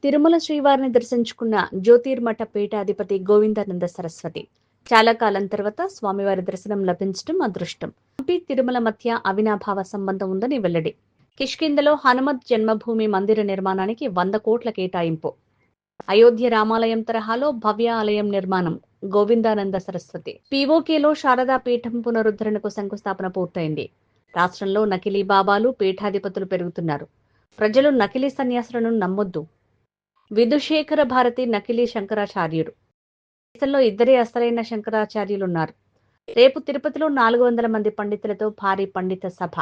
తిరుమల శ్రీవారిని దర్శించుకున్న జ్యోతిర్మఠ పీఠాధిపతి గోవిందానంద సరస్వతి చాలా కాలం తర్వాత స్వామివారి దర్శనం లభించడం అదృష్టం. హంపి తిరుమల మధ్య అవినాభావ సంబంధం ఉందని వెల్లడి. కిష్కింధలో హనుమత్ జన్మభూమి మందిర నిర్మాణానికి 100 కోట్ల కేటాయింపు. అయోధ్య రామాలయం తరహాలో భవ్య ఆలయం నిర్మాణం. గోవిందానంద సరస్వతి. పీఓకేలో శారదా పీఠం పునరుద్ధరణకు శంకుస్థాపన పూర్తయింది. రాష్ట్రంలో నకిలీ బాబాలు పీఠాధిపతులు పెరుగుతున్నారు. ప్రజలు నకిలీ సన్యాసులను నమ్మొద్దు. విధుశేఖర భారతి నకిలీ శంకరాచార్యుడు. దేశంలో ఇద్దరే అసలైన శంకరాచార్యులున్నారు. రేపు తిరుపతిలో 400 మంది పండితులతో భారీ పండిత సభ.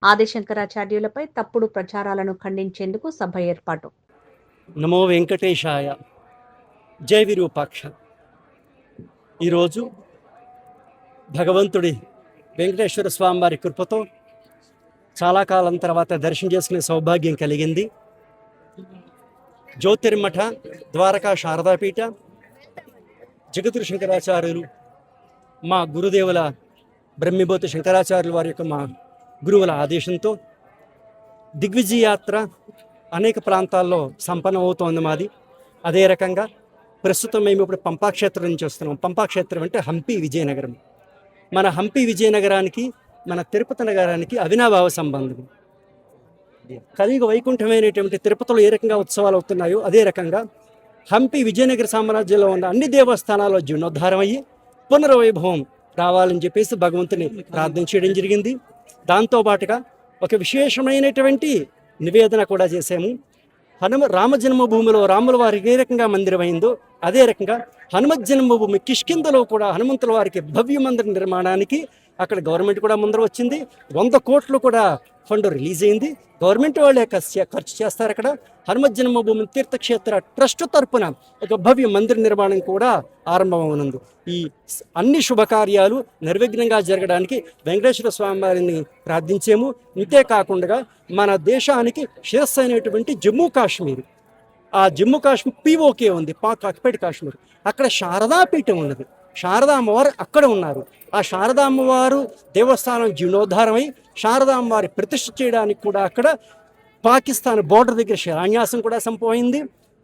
ఆది శంకరాచార్యులపై తప్పుడు ప్రచారాలను ఖండించేందుకు సభ ఏర్పాటు. నమో వెంకటేశాయ. జై విరూపాక్ష. ఈరోజు భగవంతుడి వెంకటేశ్వర స్వామి వారి కృపతో చాలా కాలం తర్వాత దర్శనం చేసుకునే సౌభాగ్యం కలిగింది. జ్యోతిర్మఠ, ద్వారకా శారదాపీఠ, జగద్గురు శంకరాచార్యులు, మా గురుదేవుల బ్రహ్మిభూత శంకరాచార్యుల వారి యొక్క మా గురువుల ఆదేశంతో దిగ్విజయ యాత్ర అనేక ప్రాంతాల్లో సంపన్నమవుతోంది మాది. అదే రకంగా ప్రస్తుతం మేము ఇప్పుడు పంపాక్షేత్రం నుంచి వస్తున్నాం. పంపాక్షేత్రం అంటే హంపి విజయనగరం. మన హంపి విజయనగరానికి, మన తిరుపతి నగరానికి అవినాభావ సంబంధం. కలియుగ వైకుంఠమైనటువంటి తిరుపతిలో ఏ రకంగా ఉత్సవాలు అవుతున్నాయో అదే రకంగా హంపి విజయనగర సామ్రాజ్యంలో ఉన్న అన్ని దేవస్థానాల్లో జీర్ణోద్ధారం అయ్యి పునర్వైభవం రావాలని చెప్పేసి భగవంతుని ప్రార్థన చేయడం జరిగింది. దాంతోపాటుగా ఒక విశేషమైనటువంటి నివేదన కూడా చేశాము. రామ జన్మభూమిలో రాముల వారికి ఏ రకంగా మందిరం అయిందో అదే రకంగా హనుమత్ జన్మభూమి కిష్కింధలో కూడా హనుమంతుల వారికి భవ్య మందిర నిర్మాణానికి అక్కడ గవర్నమెంట్ కూడా ముందర వచ్చింది. 100 కోట్లు కూడా ఫండ్ రిలీజ్ అయింది. గవర్నమెంట్ వాళ్ళే ఖర్చు చేస్తారు. అక్కడ హనుమత్ జన్మభూమి తీర్థక్షేత్ర ట్రస్ట్ తరపున ఒక భవ్య మందిర నిర్మాణం కూడా ఆరంభమవునుంది. ఈ అన్ని శుభకార్యాలు నిర్విఘ్నంగా జరగడానికి వెంకటేశ్వర స్వామి వారిని ప్రార్థించాము. ఇంతేకాకుండా మన దేశానికి శిరస్సు అయినటువంటి జమ్మూ కాశ్మీర్, ఆ జమ్మూ కాశ్మీర్ పీఓకే ఉంది, పాక్ ఆక్యుపైడ్ కాశ్మీర్. అక్కడ శారదాపీఠం ఉన్నది. శారదా అమ్మవారు అక్కడ ఉన్నారు. ఆ శారదా అమ్మవారు దేవస్థానం జీర్ణోద్ధారమై శారదా అమ్మవారి ప్రతిష్ఠ చేయడానికి కూడా అక్కడ పాకిస్తాన్ బోర్డర్ దగ్గర శిలాన్యాసం కూడా సంభవమైంది.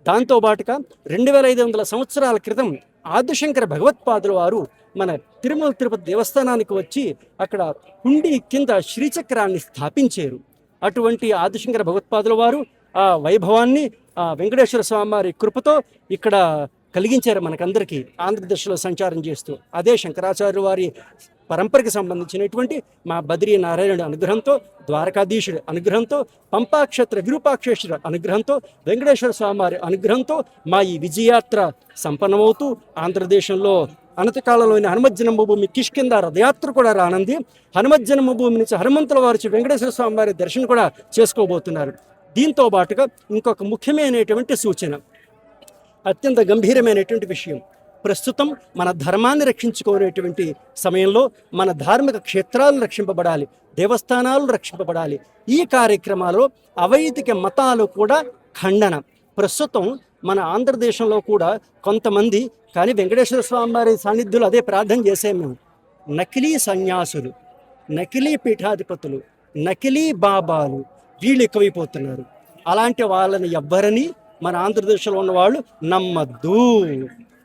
దాంతోపాటుగా 2500 సంవత్సరాల క్రితం ఆదిశంకర భగవత్పాదుల వారు మన తిరుమల తిరుపతి దేవస్థానానికి వచ్చి అక్కడ హుండీ కింద శ్రీచక్రాన్ని స్థాపించారు. అటువంటి ఆదిశంకర భగవత్పాదుల వారు ఆ వైభవాన్ని ఆ వెంకటేశ్వర స్వామి వారి కృపతో ఇక్కడ కలిగించారు మనకందరికీ, ఆంధ్రప్రదేశ్లో సంచారం చేస్తూ. అదే శంకరాచార్యుల వారి పరంపరకి సంబంధించినటువంటి మా బద్రీ నారాయణుడి అనుగ్రహంతో, ద్వారకాధీశుడి అనుగ్రహంతో, పంపాక్షేత్ర విరూపాక్షేశ్వర అనుగ్రహంతో, వెంకటేశ్వర స్వామి వారి అనుగ్రహంతో మా ఈ విజయయాత్ర సంపన్నమవుతూ ఆంధ్రదేశంలో అనతికాలంలోని హనుమత్ జన్మభూమి కిష్కింధ రథయాత్ర కూడా రానుంది. హనుమత్ జన్మభూమి నుంచి హనుమంతుల వారి వెంకటేశ్వర స్వామి వారి దర్శనం కూడా చేసుకోబోతున్నారు. దీంతో పాటుగా ఇంకొక ముఖ్యమైనటువంటి సూచన, అత్యంత గంభీరమైనటువంటి విషయం. ప్రస్తుతం మన ధర్మాన్ని రక్షించుకునేటువంటి సమయంలో మన ధార్మిక క్షేత్రాలు రక్షింపబడాలి, దేవస్థానాలు రక్షింపబడాలి. ఈ కార్యక్రమాల్లో అవైదిక మతాలు కూడా ఖండన. ప్రస్తుతం మన ఆంధ్రదేశంలో కూడా కొంతమంది, కానీ వెంకటేశ్వర స్వామి వారి సాన్నిధ్యంలో అదే ప్రార్థన చేసాం మేము, నకిలీ సన్యాసులు, నకిలీ పీఠాధిపతులు, నకిలీ బాబాలు వీళ్ళు ఎక్కువైపోతున్నారు. అలాంటి వాళ్ళని ఎవ్వరని మన ఆంధ్రదేశంలో ఉన్నవాళ్ళు నమ్మద్దు.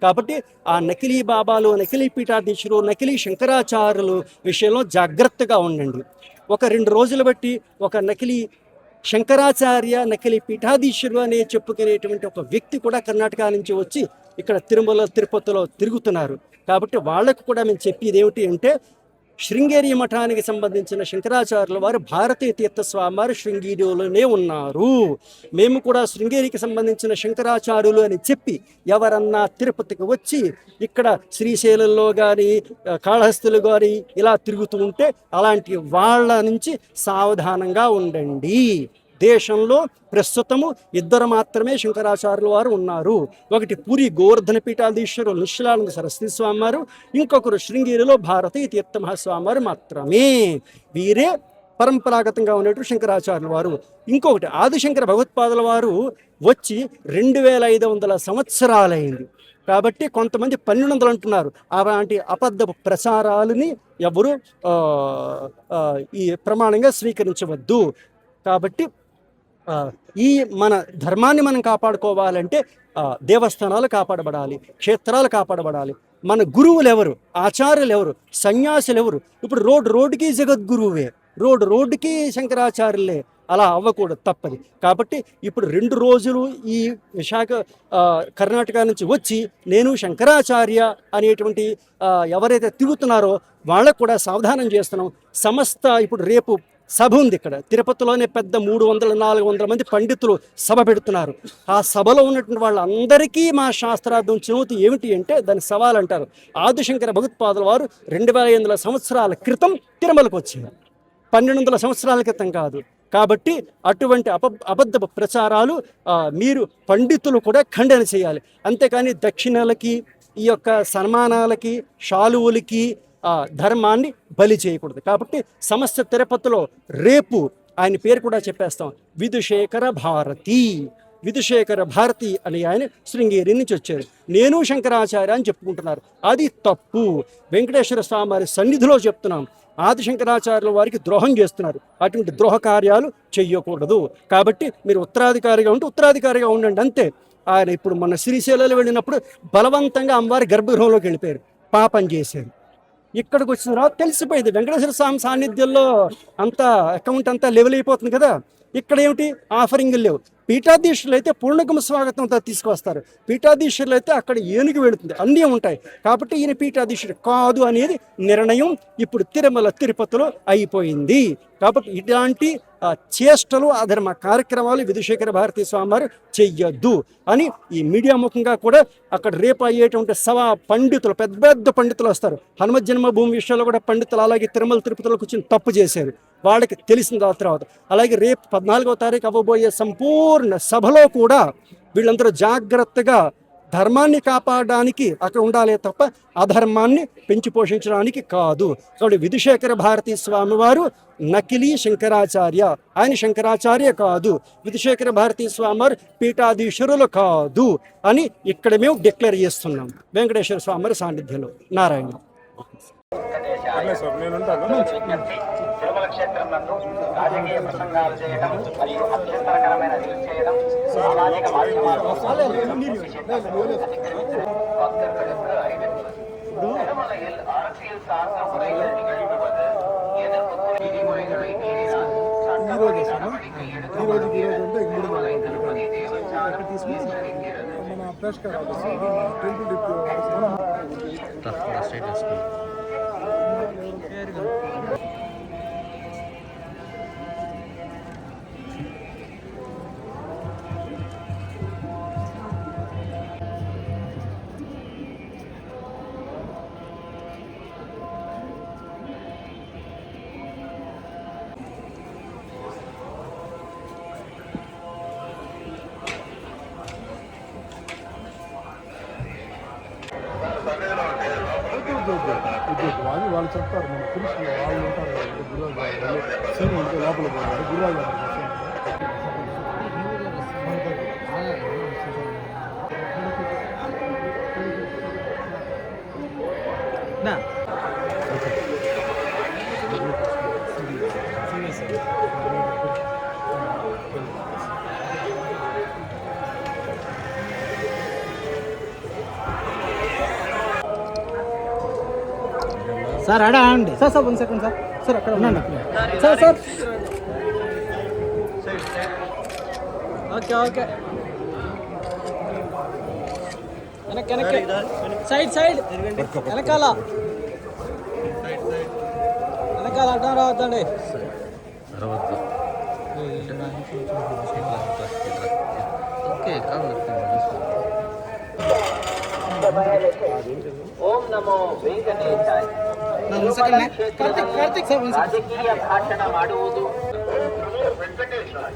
కాబట్టి ఆ నకిలీ బాబాలు, నకిలీ పీఠాధీశులు, నకిలీ శంకరాచార్యులు విషయంలో జాగ్రత్తగా ఉండండి. ఒక 2 రోజులు బట్టి ఒక నకిలీ శంకరాచార్య, నకిలీ పీఠాధీశులు అనే చెప్పుకునేటువంటి ఒక వ్యక్తి కూడా కర్ణాటక నుంచి వచ్చి ఇక్కడ తిరుమల తిరుపతిలో తిరుగుతున్నారు. కాబట్టి వాళ్ళకు కూడా మేము చెప్పేది ఏమిటి అంటే, శృంగేరి మఠానికి సంబంధించిన శంకరాచార్యుల వారు భారతీయ తీర్థస్వామి వారు శృంగేరిలోనే ఉన్నారు. మేము కూడా శృంగేరికి సంబంధించిన శంకరాచార్యులు అని చెప్పి ఎవరన్నా తిరుపతికి వచ్చి ఇక్కడ శ్రీశైలంలో కానీ కాళహస్తిలో కానీ ఇలా తిరుగుతూ ఉంటే అలాంటి వాళ్ళ నుంచి సావధానంగా ఉండండి. దేశంలో ప్రస్తుతము 2 మాత్రమే శంకరాచార్యుల వారు ఉన్నారు. ఒకటి పూరి గోవర్ధన పీఠాధీశ్వరులు నిశ్చలానంద సరస్వతి స్వామి వారు, ఇంకొకరు శృంగేరిలో భారతీయ తీర్థ మహాస్వామి వారు మాత్రమే. వీరే పరంపరాగతంగా ఉన్నట్టు శంకరాచార్యుల వారు. ఇంకొకటి ఆదిశంకర భగవత్పాదుల వారు వచ్చి 2500 సంవత్సరాలైంది. కాబట్టి కొంతమంది 1200 అంటున్నారు. అలాంటి అబద్ధపు ప్రచారాలని ఎవరు ఈ ప్రమాణంగా స్వీకరించవద్దు. కాబట్టి ఆ, ఈ మన ధర్మాన్ని మనం కాపాడుకోవాలంటే దేవస్థానాలు కాపాడబడాలి, క్షేత్రాలు కాపాడబడాలి. మన గురువులు ఎవరు, ఆచార్యులు ఎవరు, సన్యాసులు ఎవరు? ఇప్పుడు రోడ్డుకి జగద్గురువే, రోడ్డుకి శంకరాచార్యులే. అలా అవ్వకూడదు, తప్పది. కాబట్టి ఇప్పుడు 2 రోజులు ఈ విశాఖ కర్ణాటక నుంచి వచ్చి నేను శంకరాచార్య అనేటువంటి ఎవరైతే తిరుగుతున్నారో వాళ్ళకు కూడా సావధానం చేస్తున్నాం. సమస్త ఇప్పుడు రేపు సభ ఉంది ఇక్కడ తిరుపతిలోనే, పెద్ద 300-400 మంది పండితులు సభ పెడుతున్నారు. ఆ సభలో ఉన్నటువంటి వాళ్ళందరికీ మా శాస్త్రార్థం చదువుతూ ఏమిటి అంటే దాని సవాల్ అంటారు. ఆదిశంకర భగవత్పాదుల వారు 2500 సంవత్సరాల క్రితం తిరుమలకు వచ్చారు, 1200 సంవత్సరాల క్రితం కాదు. కాబట్టి అటువంటి అబద్ధ ప్రచారాలు మీరు పండితులు కూడా ఖండన చేయాలి. అంతేకాని దక్షిణలకి, ఈ యొక్క సన్మానాలకి, శాలువులకి ధర్మాన్ని బలి చేయకూడదు. కాబట్టి సమస్త తిరుపతిలో రేపు ఆయన పేరు కూడా చెప్పేస్తాం, విధుశేఖర భారతి అని ఆయన శృంగేరి నుంచి వచ్చారు. నేను శంకరాచార్య అని చెప్పుకుంటున్నారు, అది తప్పు. వెంకటేశ్వర స్వామి వారి సన్నిధిలో చెప్తున్నాం, ఆదిశంకరాచార్యుల వారికి ద్రోహం చేస్తున్నారు. అటువంటి ద్రోహ కార్యాలు చెయ్యకూడదు. కాబట్టి మీరు ఉత్తరాధికారిగా ఉంటే ఉత్తరాధికారిగా ఉండండి, అంతే. ఆయన ఇప్పుడు మన శ్రీశైలంలో వెళ్ళినప్పుడు బలవంతంగా అమ్మవారి గర్భగృహంలోకి వెళ్ళిపోయారు, పాపం చేశారు. ఇక్కడికి వచ్చిన తర్వాత తెలిసిపోయింది వెంకటేశ్వర స్వామి సాన్నిధ్యంలో అంతా అకౌంట్ అంతా లెవెల్ అయిపోతుంది కదా. ఇక్కడ ఏమిటి ఆఫరింగ్లు లేవు. పీఠాధీశులు అయితే పూర్ణకమ స్వాగతంతో తీసుకొస్తారు, పీఠాధీశులు అయితే అక్కడ ఏనుగు వెళుతుంది, అన్నీ ఉంటాయి. కాబట్టి ఈయన పీఠాధీశుడు కాదు అనేది నిర్ణయం ఇప్పుడు తిరుపతిలో అయిపోయింది. కాబట్టి ఇలాంటి చేష్టలు, అధర్మ కార్యక్రమాలు విధుశేఖర భారతీ స్వామి వారు చెయ్యొద్దు అని ఈ మీడియా ముఖంగా కూడా అక్కడ రేపు అయ్యేటువంటి పండితులు, పెద్ద పెద్ద పండితులు వస్తారు. హనుమ జన్మభూమి విషయంలో కూడా పండితులు అలాగే తిరుపతిలో కూర్చొని తప్పు చేశారు, వాళ్ళకి తెలిసిన తర్వాత. అలాగే రేపు 14వ తారీఖు అవ్వబోయే సంపూర్ణ సభలో కూడా వీళ్ళందరూ జాగ్రత్తగా ధర్మాన్ని కాపాడడానికి అక్కడ ఉండాలే తప్ప అధర్మాన్ని పెంచి పోషించడానికి కాదు. కాబట్టి విధుశేఖర భారతీ స్వామి వారు నకిలీ శంకరాచార్య, ఆయన శంకరాచార్య కాదు. విధుశేఖర భారతీ స్వామి వారు పీఠాధీశ్వరులు కాదు అని ఇక్కడ మేము డిక్లేర్ చేస్తున్నాం వెంకటేశ్వర స్వామి వారి సాన్నిధ్యంలో. నారాయణ. తిరుమల క్షేత్రం నందు రాజకీయ ప్రసంగాలు చేయడం మరియు అభ్యంతరకరమైన రీల్స్ చేయడం సామాజిక మాధ్యమాల్లో திருமலையில் அரசியல் சார்ந்த முறைகள் நிகழ்த்துவது எதிர்ப்பு விதிமுறைகளை மீறினால் சட்டப்படி நடவடிக்கை எடுக்கப்படும் திருமலை திருப்பதி தேவஸ்தானம் எச்சரிக்கிறது. అని వాళ్ళు చెప్తారు, మన పురుషులు వాళ్ళు ఉంటారు సీన్ ఉంటే లోపల పోయారు గురువాళ్ళు సార్ అడా అండి సార్ 1 సెకండ్ సార్ అక్కడ ఉన్నాను సార్ ఓకే వెనక్కి సైడ్ వెనకాల అడ్డం రావద్దండి. ఓం నమో వెంకటేశాయ. ರಾಜಕೀಯ ಭಾಷಣ ಮಾಡುವುದು వెంకటేశాయ.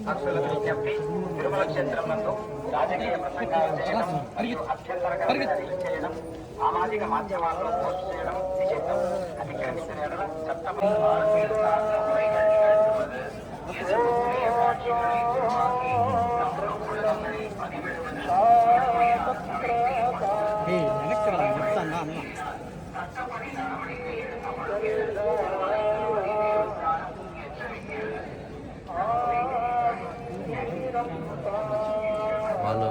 భక్తులకు విజ్ఞప్తి, తిరుమల క్షేత్రం నందు రాజకీయ ప్రసంగాలు చేయడం మరియు అభ్యంతరకరమైన రీల్స్ చేయడం, సామాజిక మాధ్యమాల్లో పోస్ట్ చేయడం నిషిద్ధం. అతిక్రమించిన ఎడల చట్టపై భారతీయులు సార్లు ముறைகள் நிகழ்த்துவது எதிர்ப்புக்குரிய காட்சிகளை உருவாக்கி தவறு உள்ளங்களை பதிவிடுவது சட்டப்படி நடவடிக்கை எடுக்கப்படும். వాళ్ళు